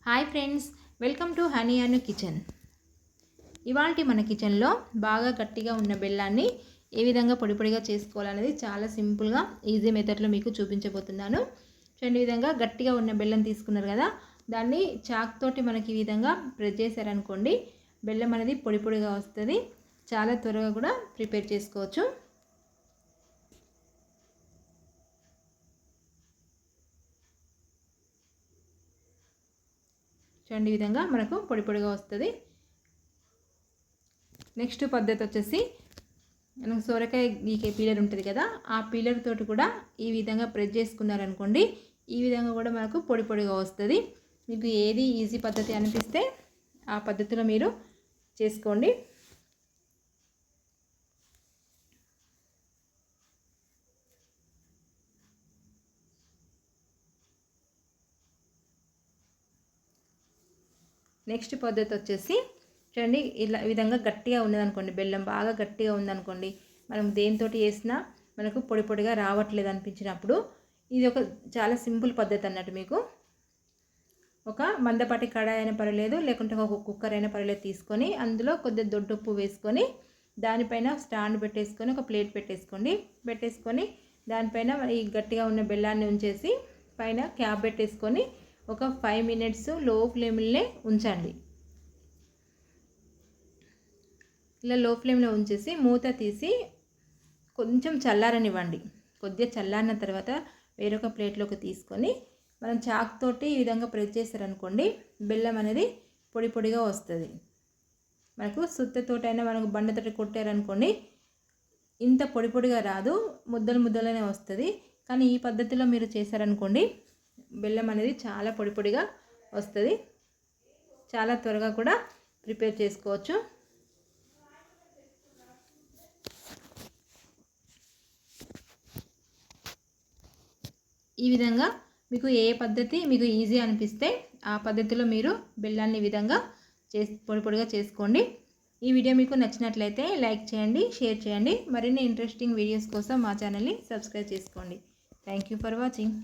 Hi friends, welcome to honey Anu kitchen. ఇవాల్టి మన కిచెన్లో బాగా గట్టిగా ఉన్న బెల్లాన్ని ఏ విధంగా పొడి పొడిగా చేసుకోవాలనేది చాలా సింపుల్గా ఈజీ మెథడ్లో మీకు చూపించబోతున్నాను. చూడండి, ఈ విధంగా గట్టిగా ఉన్న బెల్లం తీసుకున్నారు కదా, దాన్ని చాక్ తోటి మనకి ఈ విధంగా ప్రెస్ చేశారనుకోండి, బెల్లం అనేది పొడి పొడిగా వస్తుంది. చాలా త్వరగా కూడా ప్రిపేర్ చేసుకోవచ్చు. చూడండి, ఈ విధంగా మనకు పొడి పొడిగా వస్తుంది. నెక్స్ట్ పద్ధతి వచ్చేసి, మనకు సొరకాయ గీకే పీలర్ ఉంటుంది కదా, ఆ పీలర్ తోటి కూడా ఈ విధంగా ప్రెస్ చేసుకున్నారనుకోండి, ఈ విధంగా కూడా మనకు పొడి పొడిగా వస్తుంది. మీకు ఏది ఈజీ పద్ధతి అనిపిస్తే ఆ పద్ధతిలో మీరు చేసుకోండి. నెక్స్ట్ పద్ధతి వచ్చేసి, చూడండి, ఇలా ఈ విధంగా గట్టిగా ఉన్నదనుకోండి, బెల్లం బాగా గట్టిగా ఉందనుకోండి, మనం దేనితోటి వేసినా మనకు పొడి పొడిగా రావట్లేదు అనిపించినప్పుడు, ఇది ఒక చాలా సింపుల్ పద్ధతి అన్నట్టు. మీకు ఒక మందపాటి కడాయి అయినా పర్వాలేదు, లేకుంటే ఒక కుక్కర్ అయినా పర్వాలేదు, తీసుకొని అందులో కొద్దిగా దొడ్డుప్పు వేసుకొని దానిపైన స్టాండ్ పెట్టేసుకొని ఒక ప్లేట్ పెట్టేసుకొని దానిపైన ఈ గట్టిగా ఉన్న బెల్లాన్ని ఉంచేసి పైన క్యాప్ పెట్టేసుకొని ఒక 5 మినిట్స్ లో ఫ్లేమ్లోనే ఉంచండి. ఇలా లో ఫ్లేమ్లో ఉంచేసి మూత తీసి కొంచెం చల్లారనివ్వండి. కొద్దిగా చల్లారిన తర్వాత వేరొక ప్లేట్లోకి తీసుకొని మనం చాక్ తోటి ఈ విధంగా ప్రెస్ చేశారనుకోండి, బెల్లం అనేది పొడి పొడిగా వస్తుంది. మనకు సుత్తతోటైనా మనకు బండతోటి కొట్టారనుకోండి, ఇంత పొడి పొడిగా రాదు, ముద్దలు ముద్దలనే వస్తుంది. కానీ ఈ పద్ధతిలో మీరు చేశారనుకోండి, బెల్లం అనేది చాలా పొడి పొడిగా వస్తుంది. చాలా త్వరగా కూడా ప్రిపేర్ చేసుకోవచ్చు. ఈ విధంగా మీకు ఏ పద్ధతి మీకు ఈజీ అనిపిస్తే ఆ పద్ధతిలో మీరు బెల్లాన్ని ఈ విధంగా పొడి పొడిగా చేసుకోండి. ఈ వీడియో మీకు నచ్చినట్లయితే లైక్ చేయండి, షేర్ చేయండి. మరిన్ని ఇంట్రెస్టింగ్ వీడియోస్ కోసం మా ఛానల్ని సబ్స్క్రైబ్ చేసుకోండి. Thank you for watching.